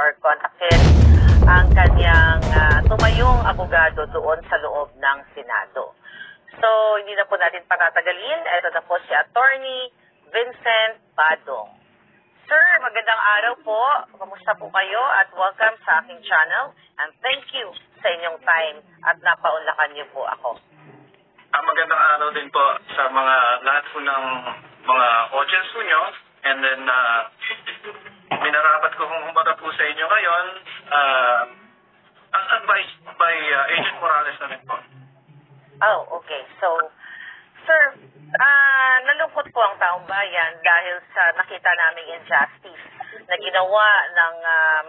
or kontakin ang kanyang tumayong abogado doon sa loob ng Senado. So, hindi na po natin patatagalin. Ito na po si Attorney Vincent Badong. Sir, magandang araw po. Kamusta po kayo at welcome sa aking channel. And thank you sa inyong time at napaunlakan niyo po ako. Magandang araw din po sa mga lahat po ng mga audience po nyo. And then, minarapat ko kung kumbaga po sa inyo ngayon as advised by Agent Morales na rin po. Oh, okay. So, sir, nalungkot po ang taong bayan dahil sa nakita naming injustice na ginawa ng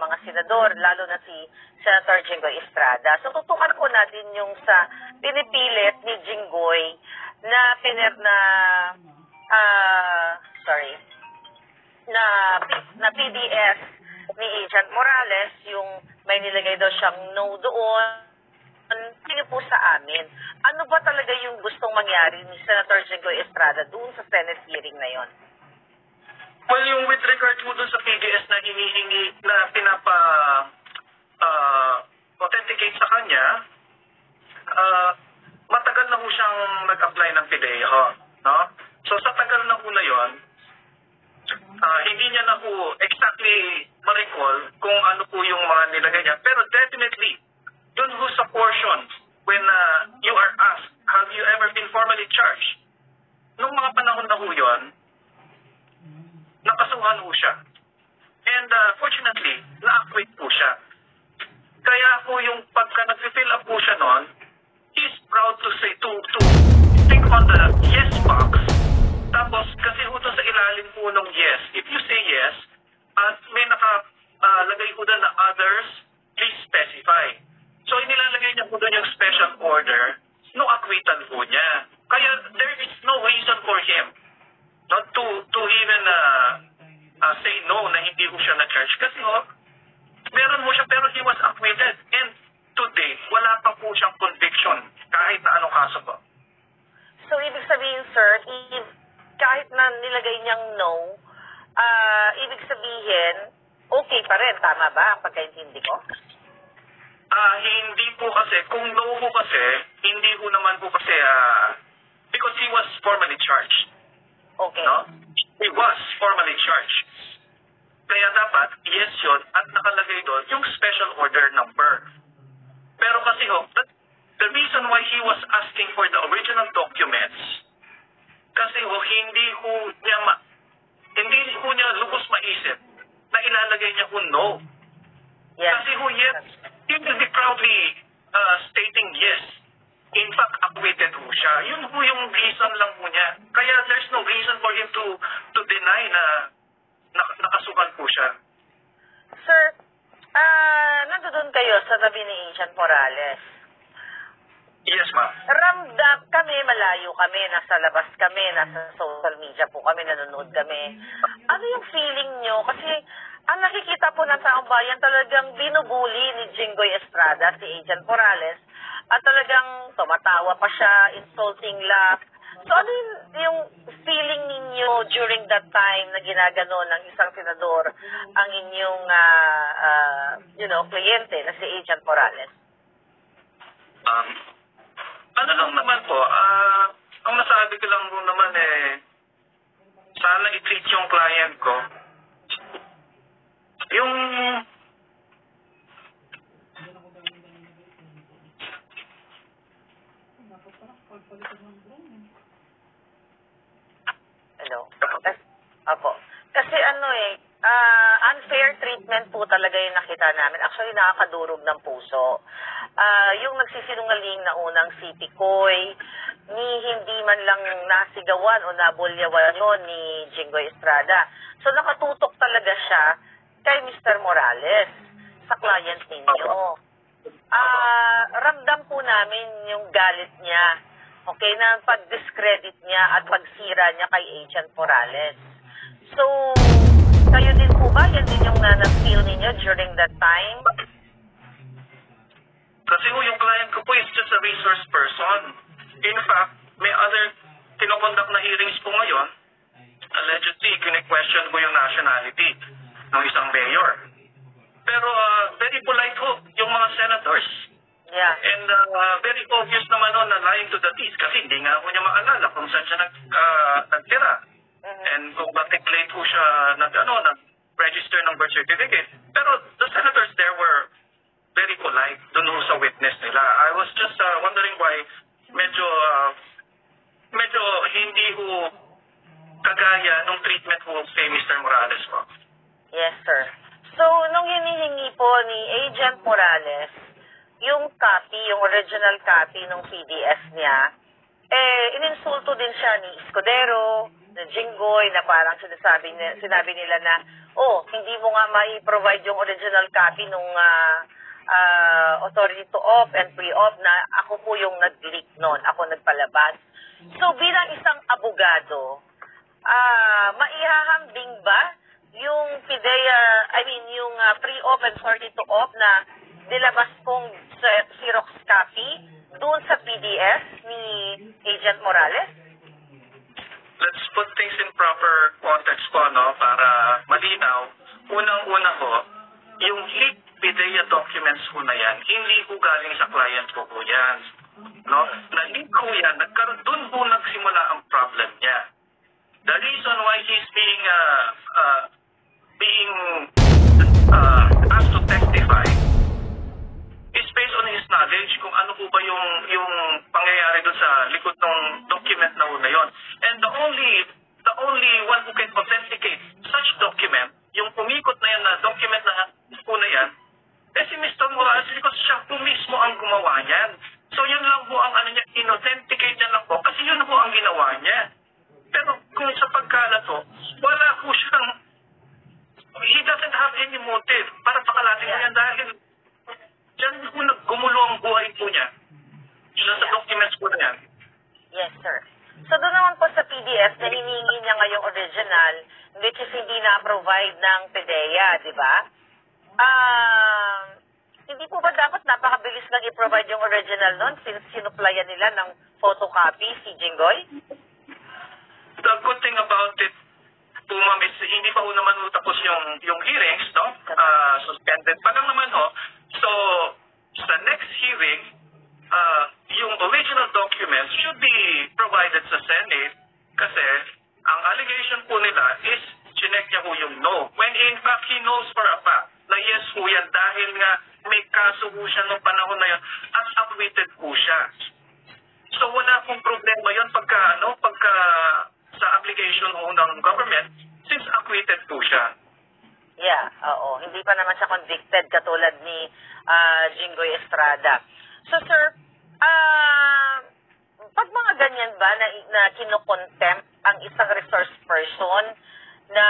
mga senador, lalo na si Senator Jinggoy Estrada. So, tutukan po natin yung sa pinipilit ni Jinggoy na PDS ni Agent Morales, yung may nilagay daw siyang no doon. Tingin po sa amin, ano ba talaga yung gustong mangyari ni Senator Jinggoy Estrada doon sa Senate hearing na yon? Well, yung with regard mo doon sa PDS na hinihingi na authenticate sa kanya, matagal na po siyang nag-apply ng PIDEA. No? So sa tagal na po na yun, hindi niya na po exactly ma-recall kung ano po yung mga nilagay niya. Pero definitely, dun po sa portion when you are asked, have you ever been formally charged? Nung mga panahon na po yun, nakasuhan po siya. And fortunately, na-acquit po siya. Kaya po yung pagka nag-fill up po siya noon, he's proud to say, to think on the yes box. Tapos, kasi po sa ilalim po ng yes, if you say yes, at may nakalagay po doon na others, please specify. So, inilalagay niya po doon yung special order, no acquittal po niya. Kaya, there is no reason for him not to even say no na hindi po siya na-charge. Kasi meron mo siya pero he was acquitted. And today, wala pa po siyang conviction kahit na anong kaso po. So, ibig sabihin, sir, kahit na nilagay niyang no, ibig sabihin, okay pa rin. Tama ba ang pagkaintindi ko? Hindi po kasi. Kung no po kasi, hindi po naman po kasi because he was formally charged. Okay. No? He was formally charged. Kaya dapat, yes yun, at nakalagay doon yung special order number. Pero kasi the reason why he was asking for the original documents, kasi hindi ko niya lubos maisip na ilalagay niya no. Yes. Kasi yes, he will be proudly stating yes. In fact, acquitted po siya. Yun po yung reason lang po niya. Kaya there's no reason for him to deny na nakasukan po siya. Sir, nandoon kayo sa tabi ni Agent Morales. Yes, ma'am. Ramdam kami, malayo kami, nasa labas kami, nasa social media po kami, nanonood kami. Ano yung feeling nyo? Kasi ang nakikita po ng taong bayan talagang binubuli ni Jinggoy Estrada, si Agent Morales, at talagang tumatawa pa siya, insulting laugh. So ano yung feeling ninyo during that time na ginagano ng isang senador ang inyong kliyente na si Agent Morales? Ano lang naman po, ang nasabi ko lang naman sana i-treat yung client ko. Yung Hello? Opo. Kasi unfair treatment po talaga yung nakita namin. Actually, nakakadurog ng puso. Yung nagsisinungaling na unang si Picoy, hindi man lang nasigawan o nabulyawan yun ni Jinggoy Estrada. So, nakatutok talaga siya kay Mr. Morales sa client ninyo. Ramdam po namin yung galit niya. Okay, na pag-discredit niya at pagsira niya kay Agent Morales. So, kayo din po ba? Yan din yung na-feel ninyo during that time? Kasi yung client ko po is just a resource person. In fact, may other kinokondak na hearings po ngayon. Allegedly, kine-question ko yung nationality ng isang mayor. Pero very polite ho yung mga senators. Yeah. And very obvious naman na lying to the teeth kasi hindi nga ako niya maalala kung saan siya nagtira. And kung bakit late ho siya nag-register ng birth certificate. Pero the senators there were very polite dun ho sa witness nila. I was just wondering why medyo hindi ho kagaya nung treatment ho kay Mr. Morales po. Yes, sir. So, nung hinihingi po ni Agent Morales, yung copy, yung original copy ng PDS niya, ininsulto din siya ni Escudero, ni Jinggoy, na parang sinabi nila na, hindi mo nga mai-provide yung original copy nung authority to off and pre-off na ako po yung nag-leak nun, ako nagpalabas. So, bilang isang abogado, maihahambing ba yung PIDEA, yung pre-op and authority to off na nilabas pong Xerox copy doon sa PDS ni Agent Morales? Let's put things in proper context po, para malinaw. Unang-una ho, yung leaked PIDEA documents ko na yan, hindi ko galing sa client ko po yan. Na-leak ko yan, doon po nagsimula ang problem niya. The reason why he's being asked to testify is based on his knowledge kung ano po ba yung pangyayari doon sa likod ng document na una yun. And the only one who can authenticate such document, yung pumikot na yan na document na una yan, si Mr. Morales because siya po mismo ang gumawa yan. So yun lang po ang niya, in-authenticate niya lang po kasi yun po ang ginawa niya. Pero kung sa pagkalat po, wala po siyang, he doesn't have any motive para pakalating mo yan dahil dyan po naggumulo ang buhay po niya. Sa documents po na yan. Yes, sir. So doon naman po sa PDF na hiningi niya ngayong original, which is hindi na-provide ng PIDEA, di ba? Hindi po ba dapat napakabilis lang i-provide yung original nun since sinuplayan nila ng photocopy si Jinggoy? The good thing about it po, ma'am, is hindi pa ho naman tapos yung hearings, suspended pa lang naman ho. So, sa next hearing, yung original documents should be provided sa Senate kasi ang allegation po nila is chinek niya ho yung no. When in fact, he knows for a fact na yes po yan dahil nga may kaso po siya noong panahon na yan at acquitted po siya. So, wala pong problema yun pagka sa application ho ng government since acquitted po siya. Yeah, oo. Hindi pa naman siya convicted katulad ni Jinggoy Estrada. So, sir, pag mga ganyan ba na kinocontempt ang isang resource person na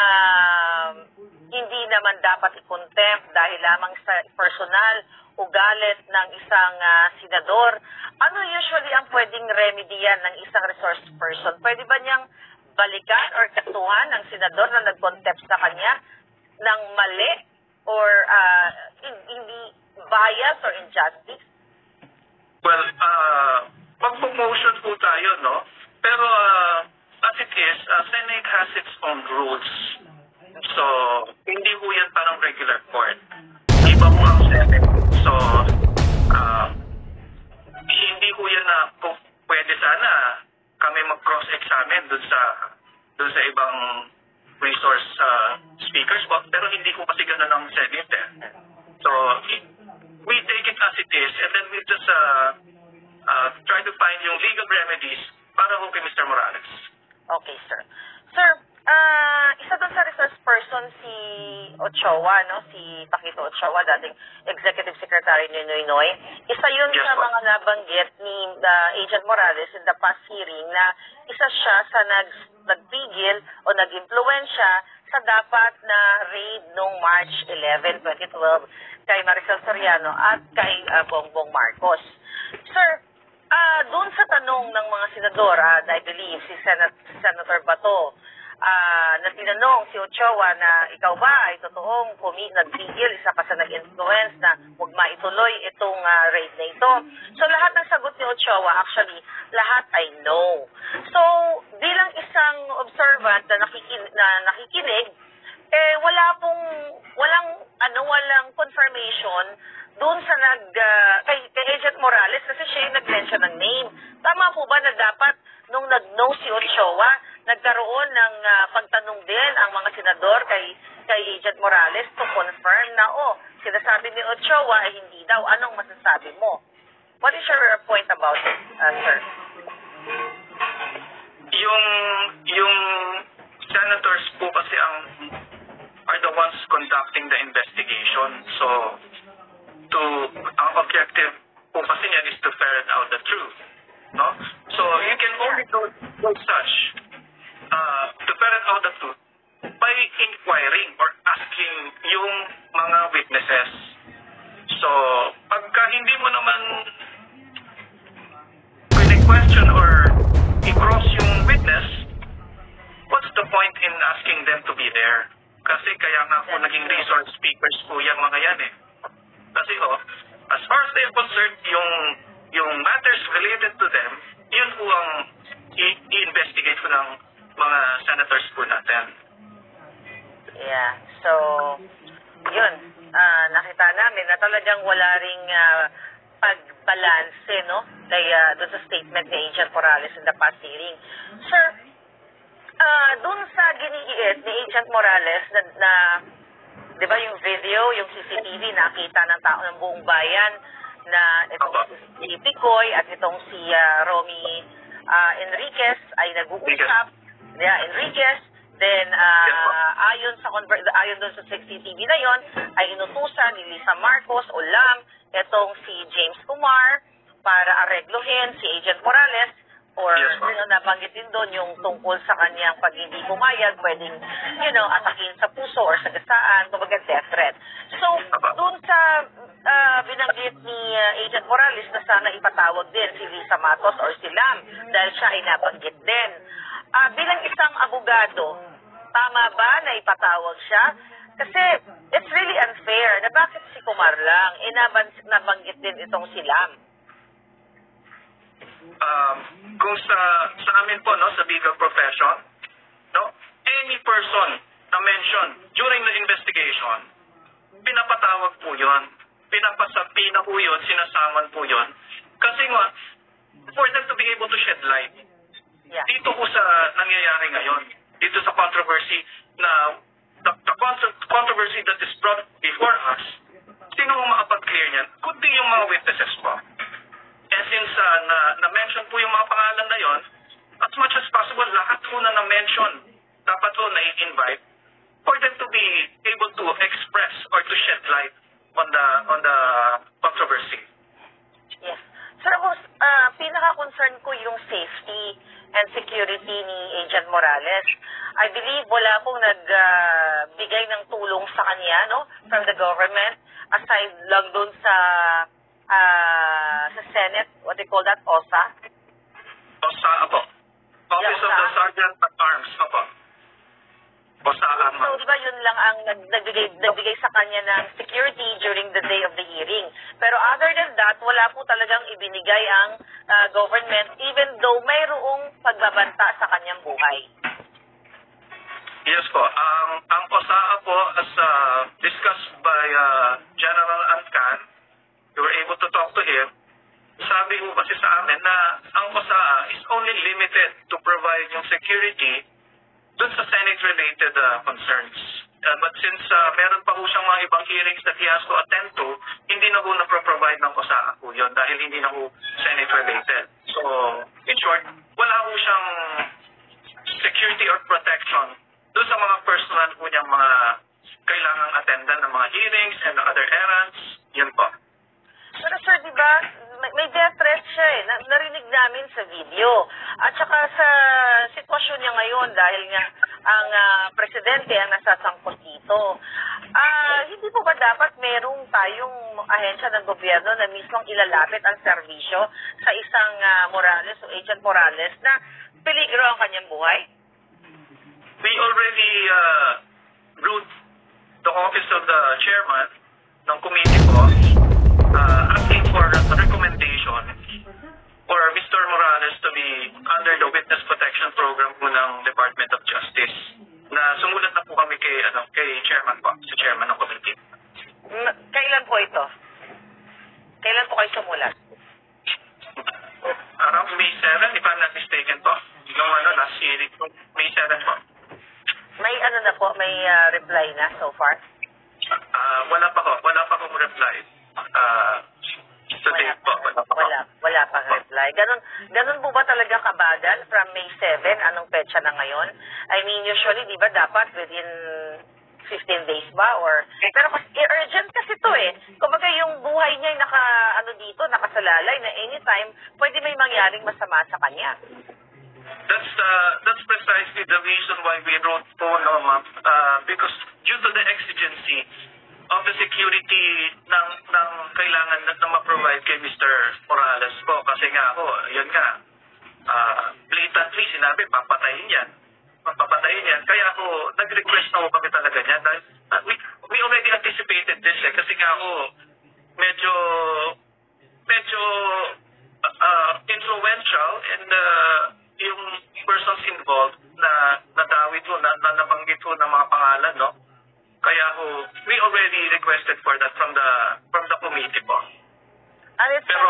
hindi naman dapat i-contempt dahil lamang sa personal ugalit ng isang senador, ano usually ang pwedeng remedyan ng isang resource person? Pwede ba niyang balikan or kasuhan ng senador na nag-contempt sa kanya ng mali or hindi bias or injustice? Well, mag-motion po tayo, no? Pero as it is, Senate has its own rules. So, hindi po yan parang regular court. Iba po ang Senate. So, hindi po yan na pwede sana kami mag-cross-examine dun sa ibang resource speakers. Pero hindi po kasi ganun ang Senate. So, we take it as it is and then we just try to find yung legal remedies para ho kay Mr. Morales. Okay, sir. Sir, isa doon sa resource person si Ochoa, no? Si Paquito Ochoa, dating Executive Secretary ni Noynoy. Isa yun Yes, sa mga nabanggit ni Agent Morales in the past hearing na isa siya sa nagpigil o nag-impluensya sa dapat na raid noong March 11, 2012 kay Maricel Soriano at kay Bongbong Marcos. Sir, doon sa tanong ng mga senador, I believe, si Senator Bato, na tinanong si Ochoa na ikaw ba ay totoong nagpigil, isa ka sa nag-influence na huwag maituloy itong raid na ito. So lahat ng sagot ni Ochoa, actually, lahat ay no. So bilang isang observant na nakikinig, walang kay Agent Morales kasi siya yung nag-mention ng name. Tama po ba na dapat nung nag-no si Ochoa, nagkaroon ng pagtanong din ang mga senador kay Agent Morales to confirm na, sinasabi ni Ochoa ay hindi daw. Anong masasabi mo? What is your point about it, sir? Yung senators po kasi are the ones conducting the investigation. So, ang objective po kasi niyan is to ferret out the truth. No? So, you can only do such to ferret out the truth by inquiring or asking yung mga witnesses. So, pagka hindi mo naman question or i-cross yung witness, what's the point in asking them to be there? Kasi kaya nga po naging resource speakers po yung mga yan eh. Kasi as far as they're concerned, yung matters related to them, yun po ang i-investigate po ng mga senators po natin. Yeah. So, yun. Nakita namin na talagang wala ring pagbalanse, no? Doon sa statement ni Agent Morales in the past hearing. Sir, doon sa ginigiit ni Agent Morales na di ba yung video, yung CCTV, nakita ng tao ng buong bayan na itong si Picoy at itong si Romy Enriquez ay nag-uusap. Yeah, Enriquez. Then, ayon doon sa CCTV na yon, ay inutusan ni Lisa Marcos o Lam itong si James Kumar para areglohin si Agent Morales or nabanggit din doon yung tungkol sa kanyang pag hindi pumayag, pwedeng, atakin sa puso or sa gasaan, kumbaga death threat. So, doon sa binanggit ni Agent Morales na sana ipatawag din si Lisa Matos or si Lam dahil siya ay nabanggit din. Bilang isang abogado, tama ba na ipatawag siya? Kasi it's really unfair na bakit si Kumar lang, nabanggit din itong si Lam. Kung sa amin po, no, sa legal profession, no, any person na mention during the investigation, pinapatawag po yun. Pinapasabi na po yun, sinasaman po yun. Kasi nga, for them to be able to shed light. Yeah. Dito po sa nangyayari ngayon, dito sa controversy na the controversy that is brought before us, sino mo makapag-clear niyan? Kundi yung mga witnesses po. And since na-mention po yung mga pangalan na yon, as much as possible, lahat po na na-mention, dapat po na-invite for them to be able to express or to shed light on the controversy. Yes. Sir, pinaka-concern ko yung safety and security ni Agent Morales. I believe wala pong nagbigay ng tulong sa kanya, no, from the government, aside lang doon sa Senate, what they call that, OSA? OSA, apo. Office of the Sergeant at Arms, apo. OSA, so, diba yun lang ang nagbigay sa kanya ng security during the day of the hearing. Pero other than that, wala po talagang ibinigay ang government, even though mayroong pagbabanta sa kanyang buhay. Yes po. Ang OSA po, as discussed by General Antcan, we were able to talk to him. Sabi po kasi sa amin na ang OSA is only limited to provide yung security dun sa Senate-related concerns. But since meron pa po siyang mga ibang hearings that he has to attend to, hindi na po na-provide ng OSA po yun dahil hindi na po Senate-related. So, in short, wala po siyang security or protection dun sa mga personal po niyang mga kailangang attendan ng mga hearings and other errands. Yun po. Pero sir, di ba, may death threat siya eh. Narinig namin sa video. At saka sa sitwasyon niya ngayon dahil nga ang presidente ang nasasangkot dito. Hindi po ba dapat merong tayong ahensya ng gobyerno na mismong ilalapit ang serbisyo sa isang Morales o Agent Morales na peligro ang kanyang buhay? We already wrote the office of the chairman ng committee po asking for a recommendation for Mr. Morales to be under the Witness Protection Program po ng Department of Justice. Na sumulat na po kami kay chairman po, sa chairman ng committee. Kailan po ito? last hearing, nung May 7 po. May ano na po, may reply na so far? Wala pa akong reply. Today po, wala pa. Wala pang reply. Ganun po ba talaga kabagal from May 7? Anong petsa na ngayon? I mean, usually, di ba, dapat within 15 days ba? Pero urgent kasi to eh. Kumbaga yung buhay niya ay nakasalalay na anytime, pwede may mangyaring masama sa kanya. That's precisely the reason why we wrote po, no, ma'am. Because due to the exigency of the security ng kailangan na ma-provide kay Mr. Morales po. Kasi nga ako, yun nga, blatantly sinabi, papatayin yan. Kaya ako, nag-request na ako kami talaga niya. Dahil, we already anticipated this eh. Kasi nga ako, medyo influential and yung persons involved na nadawit ho, na nabanggit ho ng mga pangalan, no? Kaya ho, we already requested for that from the committee po. Pero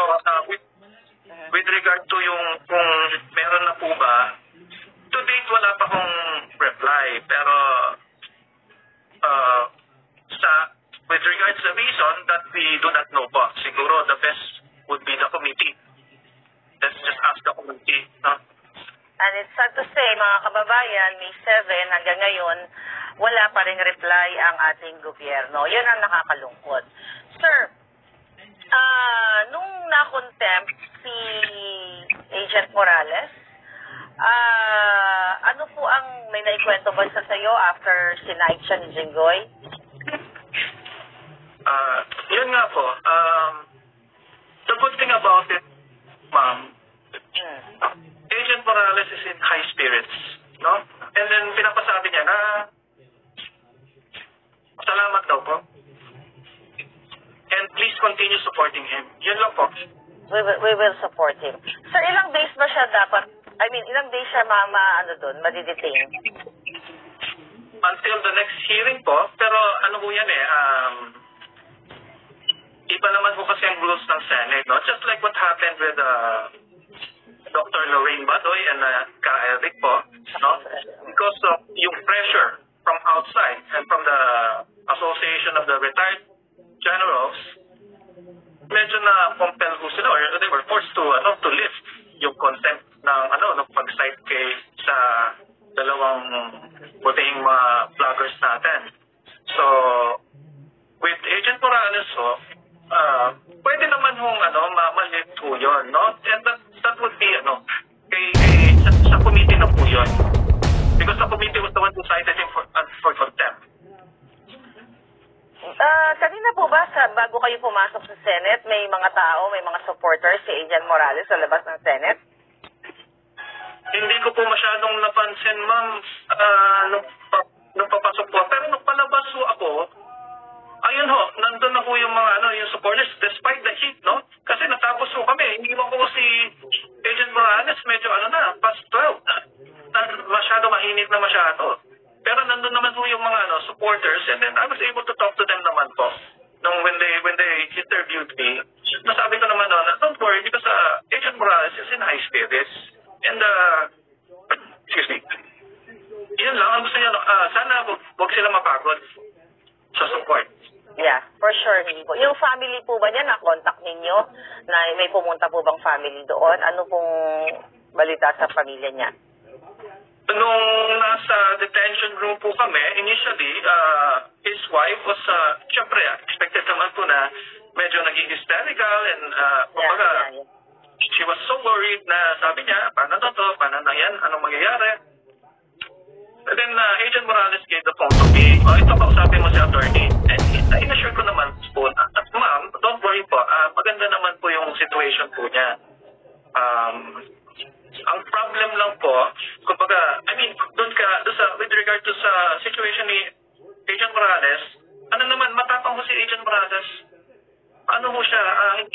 with regard to yung kung meron na po ba, to date wala pa akong reply. Pero with regards to the reason that we do not know po, siguro the best would be the committee. Let's just ask the committee, no? And it's sad to say, mga kababayan, May 7 hanggang ngayon, wala pa ring reply ang ating gobyerno. Yun ang nakakalungkot. Sir, nung na-contempt si Agent Morales, ano po ang may naikwento ba sa sayo after sinight siya ni Jinggoy? Yun nga po. The good thing about it, ma'am, Agent Morales is in high spirits, no? And then pinapasabi niya na salamat daw po. And please continue supporting him. Yun lang po. We will support him. Sir, ilang days ba siya ilang days siya madidetain? Until the next hearing po. Pero ano po yan iba naman po kasi ang rules ng Senate, no? Just like what happened with Dr. Lorraine Badoy and Ka Eric po, no? Because of yung pressure from outside and from the Association of the Retired Generals, medyo na compel ko sila or they were forced to lift yung contempt ng pag-cite kay sa dalawang butihing mga vloggers natin. So with Agent Morales pwede naman mamalit po yun, no? And that would be sa committee na po yun. Because the committee was the one who cited him for contempt. Kanina po ba, bago kayo pumasok sa Senate, may mga tao, may mga supporters si Agent Morales sa labas ng Senate? Hindi ko po masyadong napansin, ma'am, nung papasok po. Pero nung palabas po ako, ayun ho, nandun na po yung mga yung supporters despite the heat, no? Kasi natapos po kami. Hindi ko si Agent Morales medyo past 12. Masyado mainit na masyado. Pero nandun naman po yung mga supporters and then I was able to talk to them naman po. When they interviewed me, nasabi ko naman don't worry because Agent Morales is in high spirits. And excuse me. Yun lang, ang gusto niya, sana wag sila mapagod sa support. Yeah, for sure. Hindi po. Yung family po ba niya, na-contact ninyo? Na may pumunta po bang family doon? Ano pong balita sa pamilya niya? Nung nasa detention room po kami, initially, his wife was, syempre, expected naman po na medyo naging hysterical and, she was so worried na sabi niya, paano na yan, anong mangyayari? And then, Agent Morales gave the phone to me. Ito pa, sabi mo si attorney. And in-assure ko naman po na, ma'am, don't worry po, maganda naman po yung situation po niya. Ang problem lang po, kumbaga, with regard to sa situation ni Agent Morales, matapang mo si Agent Morales, mo siya,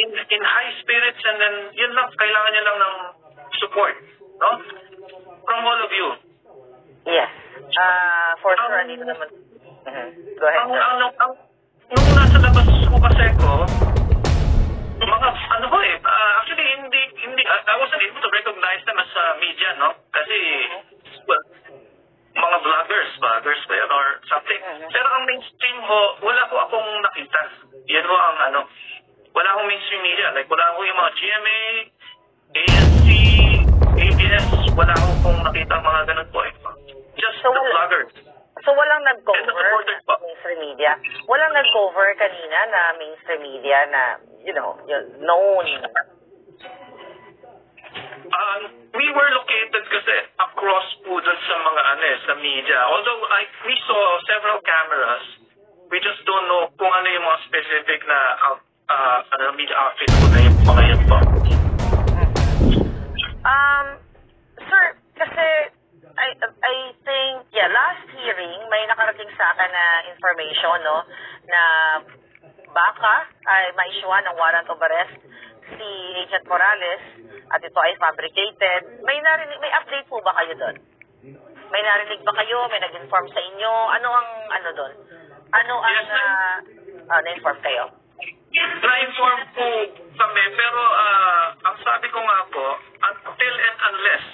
in high spirits and then, yun lang, kailangan niya lang ng support, no? From all of you. Yes. For sure, dito naman. Go ahead, sir. Nung nasa labas ko kasi ko, actually, hindi, I wasn't able to recognize them as media, no? Kasi, mga vloggers ba yun or something. Pero ang mainstream ho, wala ko akong nakita. Yan ho ang ano, wala akong mainstream media. Like, wala akong yung mga GMA, ANC, ABS, wala akong nakita mga ganun po. Just So, the vloggers. So walang And the nag-cover supporters po. na mainstream media? Walang nag-cover kanina na mainstream media na, yung known. We were located kasi across po dun sa mga sa media. Although we saw several cameras, we just don't know kung ano yung mga specific na media outfit po na yung mga yun po. Sir, kasi I think, last hearing, may nakarating sa akin na information, no, na baka ay ma-issuean ng warrant of arrest si Agent Morales at ito ay fabricated. May update po ba kayo doon? May narinig ba kayo? May nag-inform sa inyo? Ano ang doon? Ano ang na-inform kayo? Na-inform po kami, pero ang sabi ko nga po, until and unless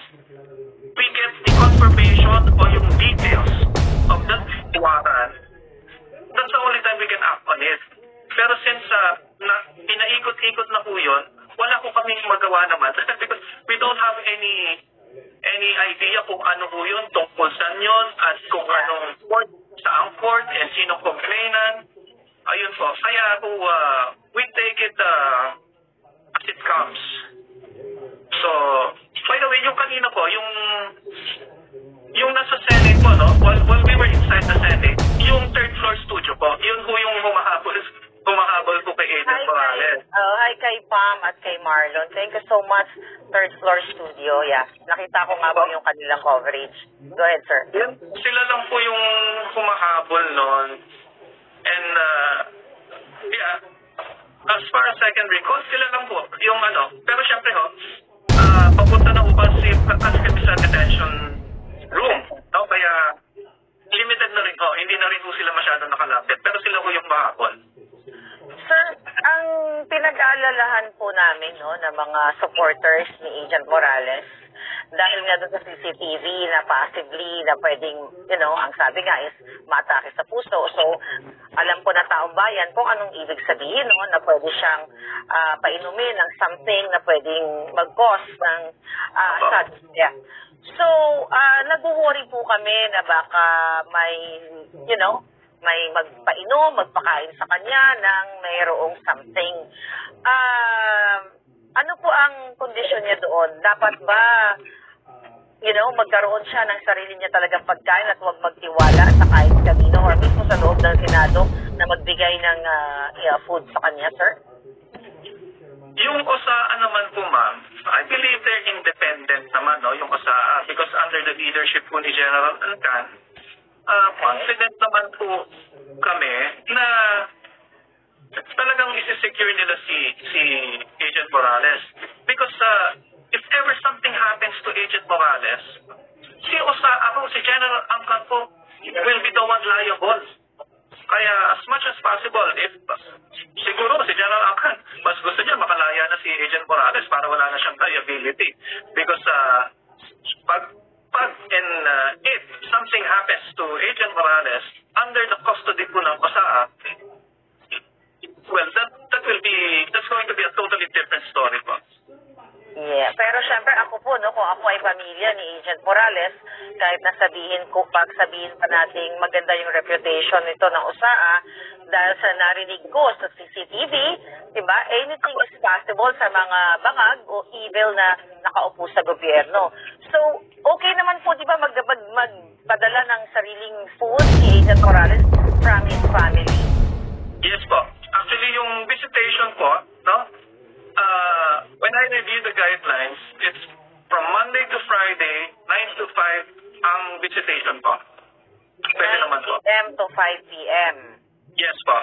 we get the confirmation o yung details of that warrant, that's the only time we can act on it. Pero since pinaikot-ikot na po yun, wala ko kaming magawa naman because we don't have any idea kung ano po yun, tungkol saan yun, at kung anong court, saang court, and sinong complainant. Ayun po. Kaya po, we take it as it comes. So, by the way, yung kanina po, yung nasa Senate po, no? While we were inside the Senate, yung third floor studio po, yun po yung humahabol po kay Agent Morales. Hi kay Pam at kay Marlon. Thank you so much, third floor studio. Yeah, nakita ko nga po yung kanilang coverage. Go ahead, sir. Yun, sila lang po yung humahabol noon. And, as far as I can recall, sila lang po yung pero syempre papunta na po kasi kami sa detention room, no? Kaya limited na rin hindi na rin po sila masyado nakalapit, pero sila po yung mahabol. Sir, ang pinag-aalalahan po namin, no, ng mga supporters ni Agent Morales, dahil nga doon sa CCTV na possibly na pwedeng, ang sabi nga is matake sa puso. So, alam po na taong bayan kung anong ibig sabihin, no, na pwede siyang painumin ng something na pwedeng mag-cause ng sadya. So, nag-worry po kami na baka may, may magpainom, magpakain sa kanya ng mayroong something. Ano po ang kondisyon niya doon? Dapat ba, magkaroon siya ng sarili niya talagang pagkain at huwag magtiwala sa kahit kanino or mismo sa loob ng Senado na magbigay ng food sa kanya, sir? Yung OSAA naman po, ma'am, I believe they're independent naman, no? Yung OSAA, because under the leadership po ni General Alcan, confident naman po kami na talagang isi-secure nila si Agent Morales. Because if ever something happens to Agent Morales, si OSAA po, si General Alcan po, will be the one liable. Kaya as much as possible, if siguro si General Alcan, mas gusto niya makalaya na si Agent Morales para wala na siyang liability. Because if something happens to Agent Morales under the custody po ng OSAA, well, that's going to be a totally different story po. Yeah, pero syempre ako po, no, kung ako ay pamilya ni Agent Morales, kahit pagsabihin pa nating maganda yung reputation nito ng OSAA, dahil sa narinig ko sa CCTV, diba, anything is possible sa mga bangag o evil na nakaupo sa gobyerno. So, okay naman po, diba, magpadala ng sariling food si Agent Morales from his family? Yes po. Actually, yung visitation po, no? When I review the guidelines, it's from Monday to Friday, 9 to 5 ang visitation po. Pwede naman po. 9 a.m. to 5 p.m. Yes po.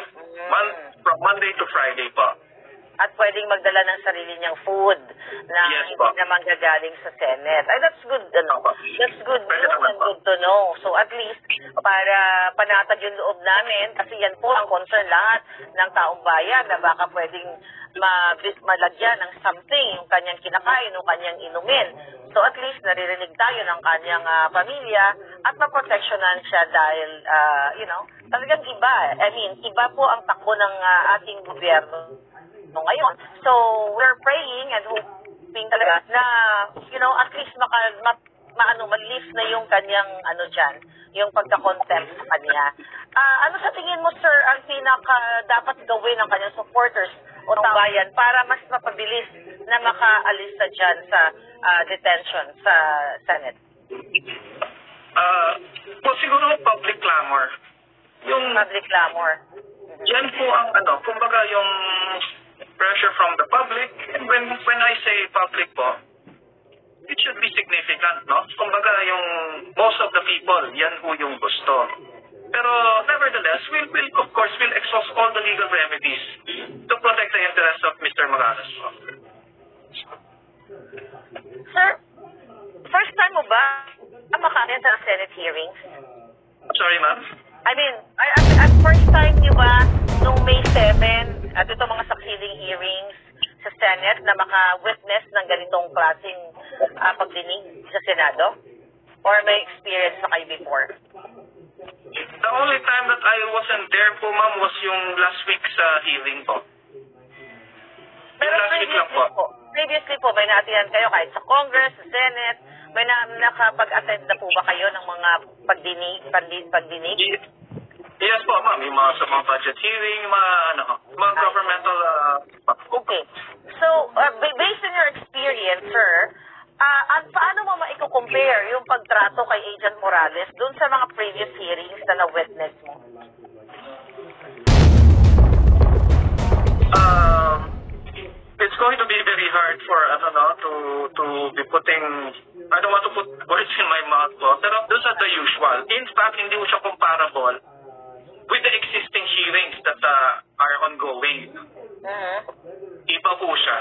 From Monday to Friday po. at pwedeng magdala ng sarili niyang food na Yes, hindi po. naman gagaling sa Senate. Ay, that's good, that's good Pwede news naman and po. good to know. So at least, para panatag yung loob namin, kasi yan po ang concern lahat ng taong bayan na baka pwedeng malagyan ng something yung kanyang kinakain o kanyang inumin. So at least naririnig tayo ng kanyang pamilya at maproteksyonan siya dahil, talagang iba. I mean, iba po ang takbo ng ating gobyerno ngayon. So we're praying and hoping talaga na, at least ma-lift na yung kanyang, yung pagka-contempt sa kanya. Ano sa tingin mo, sir, ang dapat gawin ng kanyang supporters o tabayan para mas mapabilis na makaalis na dyan sa detention sa Senate? Siguro public clamor. Yung Public clamor. yan po ang kumbaga yung pressure from the public. And when I say public po, it should be significant, no? Kumbaga yung most of the people, yan po yung gusto. Pero nevertheless, we'll exhaust all the legal remedies to protect the interests of Mr. Morales. Sir, first time mo ba maka-attend sa Senate hearings? Sorry, ma'am? I mean, at first time niyo ba nung May 7 at ito mga succeeding hearings sa Senate na maka-witness ng ganitong klaseng pagdinig sa Senado? Or may experience na kayo before? The only time that I wasn't there po, ma'am, was yung last week's hearing po. Pero Last week lang previously po, may naatihan kayo kahit sa Congress, sa Senate, may nakapag-attend na po ba kayo ng mga pagdinig? Yes po, ma'am. Yung mga sa mga budget hearing, mga governmental... Okay. So, based on your experience, sir, paano mo maiko-compare yung pagtrato kay Agent Morales dun sa mga previous hearings na na-witness mo? It's going to be very hard for, to be putting... I don't want to put words in my mouth po, pero those are the usual. In fact, hindi mo siya comparable with the existing hearings that are ongoing. Mhm. Iba po siya.